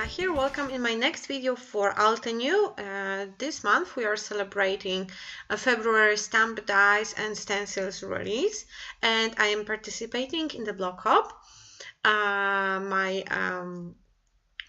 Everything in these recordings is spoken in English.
Here, welcome in my next video for Altenew. This month we are celebrating a February stamp dies and stencils release, and I am participating in the blog hop. My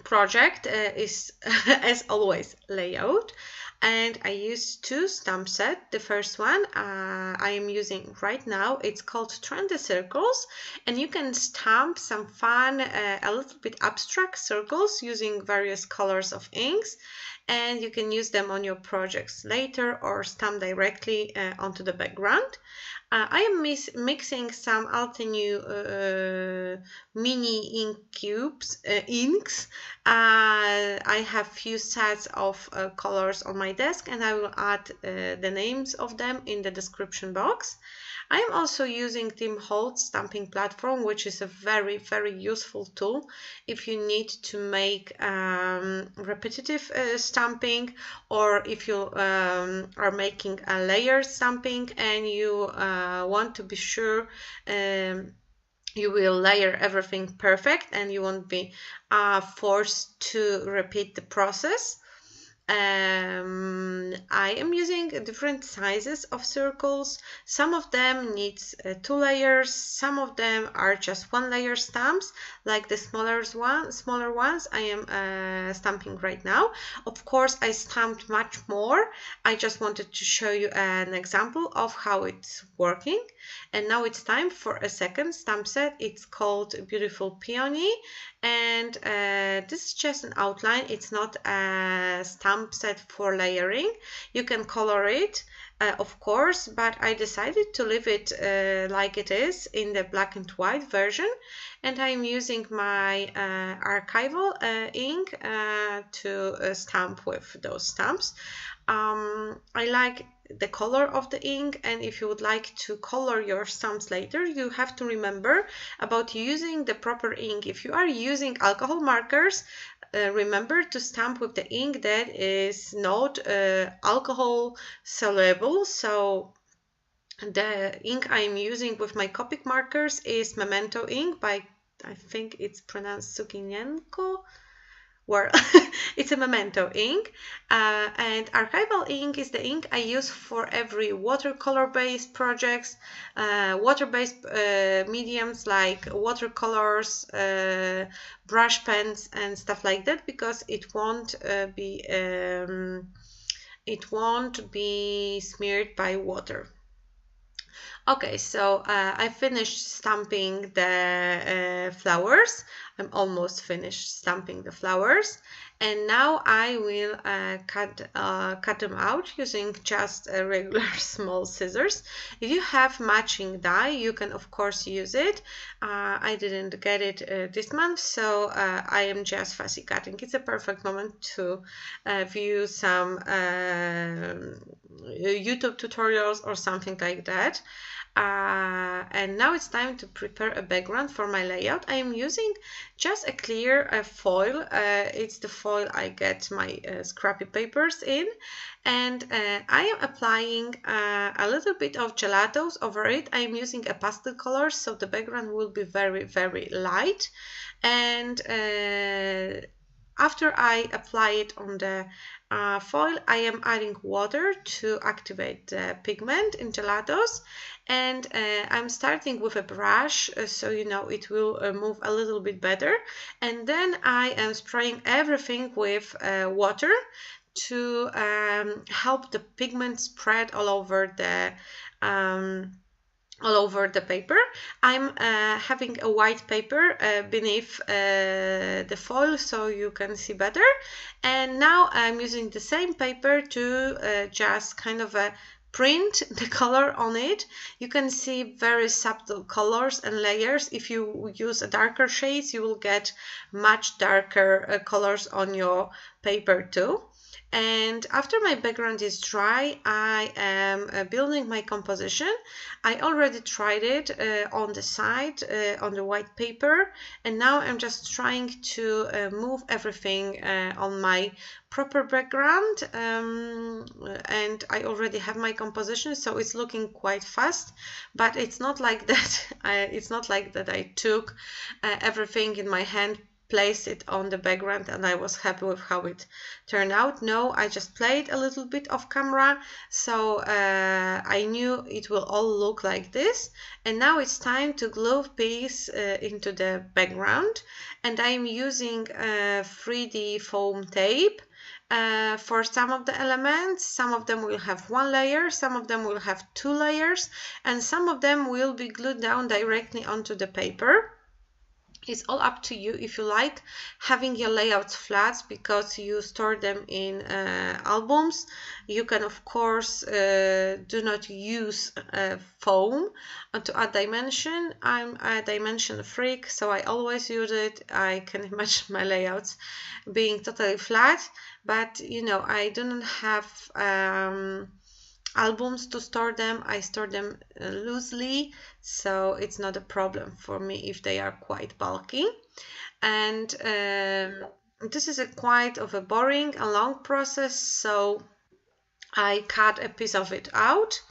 project is as always layout, and I use two stamp sets. The first one I am using right now, it's called Trendy Circles, and you can stamp some fun, a little bit abstract circles using various colors of inks, and you can use them on your projects later or stamp directly onto the background. I am mixing some Altenew mini ink cubes, inks. I have few sets of colors on my desk, and I will add the names of them in the description box. I am also using Tim Holtz stamping platform, which is a very useful tool if you need to make repetitive stamping, or if you are making a layer stamping and you want to be sure you will layer everything perfect and you won't be forced to repeat the process. I am using different sizes of circles. Some of them need 2 layers, some of them are just 1 layer stamps, like the smaller ones I am stamping right now. Of course, I stamped much more. I just wanted to show you an example of how it's working. And now it's time for a second stamp set. It's called Beautiful Peony, and this is just an outline. It's not a stamp set for layering. You can color it, of course, but I decided to leave it like it is in the black and white version, and I'm using my archival ink to stamp with those stamps. I like the color of the ink, and if you would like to color your stamps later, you have to remember about using the proper ink. If you are using alcohol markers, remember to stamp with the ink that is not alcohol soluble. So the ink I'm using with my Copic markers is Memento ink by, I think it's pronounced Sukinienko. Well, it's a Memento ink, and archival ink is the ink I use for every watercolor-based projects, water-based mediums like watercolors, brush pens, and stuff like that, because it won't be smeared by water. Okay, so I finished stamping the flowers. I'm almost finished stamping the flowers, and now I will cut them out using just a regular small scissors. If you have matching die, you can of course use it. I didn't get it this month, so I am just fussy cutting. It's a perfect moment to view some YouTube tutorials or something like that. And now it's time to prepare a background for my layout. I am using just a clear foil. It's the foil I get my scrappy papers in, and I am applying a little bit of gelatos over it. I am using a pastel color, so the background will be very light. And after I apply it on the foil, I am adding water to activate the pigment in gelatos, and I'm starting with a brush, so you know it will move a little bit better, and then I am spraying everything with water to help the pigment spread all over the paper. I'm having a white paper beneath the foil so you can see better, and now I'm using the same paper to just kind of print the color on it. You can see very subtle colors and layers. If you use a darker shades, you will get much darker colors on your paper too. And after my background is dry, I am building my composition. I already tried it on the side, on the white paper, and now I'm just trying to move everything on my proper background, and I already have my composition, so it's looking quite fast, but it's not like that. It's not like that I took everything in my hand, place it on the background and I was happy with how it turned out. No, I just played a little bit of camera, so I knew it will all look like this. And now it's time to glue piece into the background, and I'm using 3D foam tape. For some of the elements, some of them will have one layer, some of them will have two layers, and some of them will be glued down directly onto the paper. It's all up to you if you like having your layouts flat because you store them in albums. You can, of course, do not use foam to add dimension. I'm a dimension freak, so I always use it. I can imagine my layouts being totally flat, but you know, I do not have albums to store them. I store them loosely, so it's not a problem for me if they are quite bulky. And this is quite of a boring and long process, so I cut a piece of it out,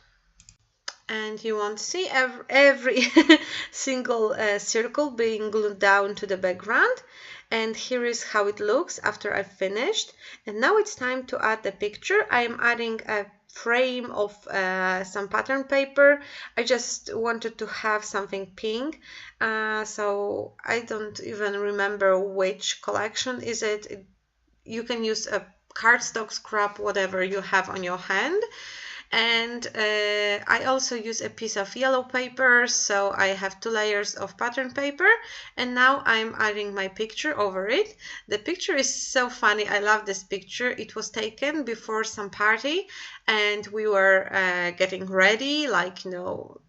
and you won't see every single circle being glued down to the background. And here is how it looks after I've finished. And now it's time to add the picture. I am adding a frame of some pattern paper. I just wanted to have something pink, so I don't even remember which collection is it. You can use a cardstock, scrap, whatever you have on your hand. And I also use a piece of yellow paper, so I have 2 layers of pattern paper, and now I'm adding my picture over it. The picture is so funny. I love this picture. It was taken before some party, and we were getting ready, like, you know,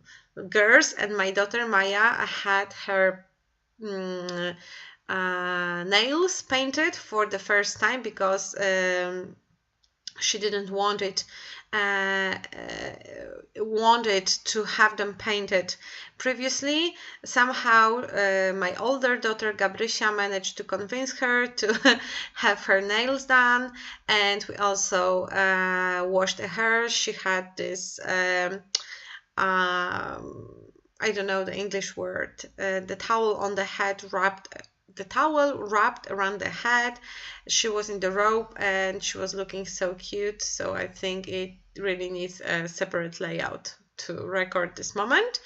girls, and my daughter Maya had her nails painted for the first time because she didn't wanted to have them painted previously. Somehow my older daughter Gabrysia managed to convince her to have her nails done, and we also washed her hair. She had this I don't know the English word, the towel on the head wrapped. The towel wrapped around the head. She was in the robe and she was looking so cute. So I think it really needs a separate layout to record this moment.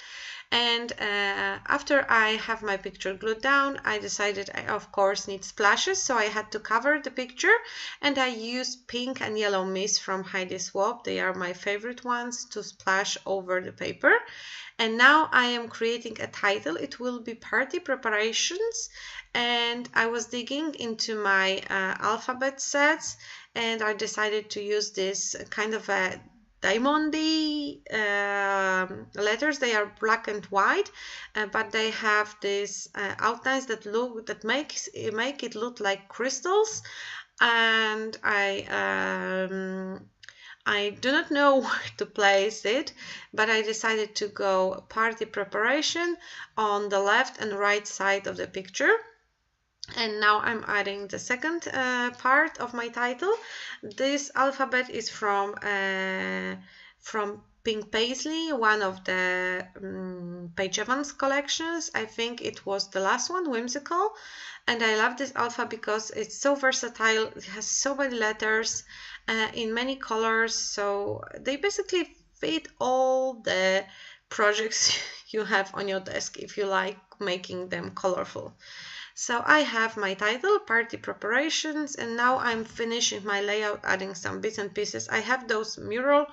And after I have my picture glued down, I decided I of course need splashes, so I had to cover the picture, and I used pink and yellow mist from Heidi Swapp. They are my favorite ones to splash over the paper. And now I am creating a title. It will be Party Preparations, and I was digging into my alphabet sets, and I decided to use this kind of a diamondy letters. They are black and white, but they have these outlines that make it look like crystals. And I do not know where to place it, but I decided to go Party Preparation on the left and right side of the picture. And now I'm adding the second part of my title. This alphabet is from Pink Paisley, one of the Paige Evans collections. I think it was the last one, Whimsical. And I love this alpha because it's so versatile. It has so many letters in many colors. So they basically fit all the projects you have on your desk if you like making them colorful. So I have my title, Party Preparations, and now I'm finishing my layout, adding some bits and pieces. I have those mural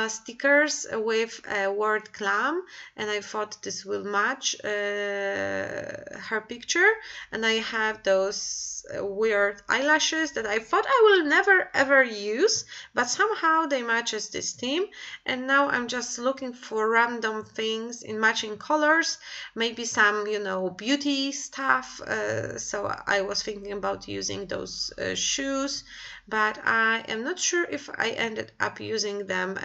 stickers with a word clam, and I thought this will match her picture. And I have those weird eyelashes that I thought I will never ever use, but somehow they matches this theme. And now I'm just looking for random things in matching colors, maybe some, you know, beauty stuff. So I was thinking about using those shoes, but I am not sure if I ended up using them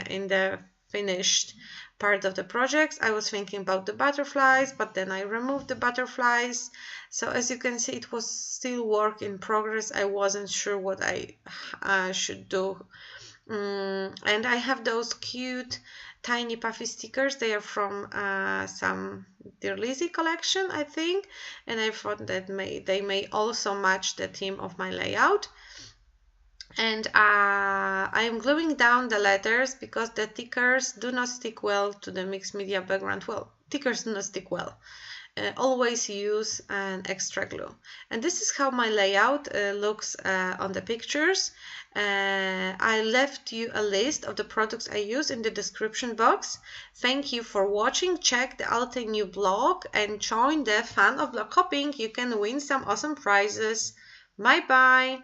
in the finished part of the project. I was thinking about the butterflies, but then I removed the butterflies. So as you can see, it was still work in progress. I wasn't sure what I should do And I have those cute tiny puffy stickers. They are from some Dear Lizzie collection, I think, and I thought that they may also match the theme of my layout. And I am gluing down the letters because the stickers do not stick well to the mixed media background. Well, stickers do not stick well. Always use an extra glue. And this is how my layout looks on the pictures. I left you a list of the products I use in the description box. Thank you for watching. Check the Altenew blog and join the fun of block hopping. You can win some awesome prizes. Bye bye.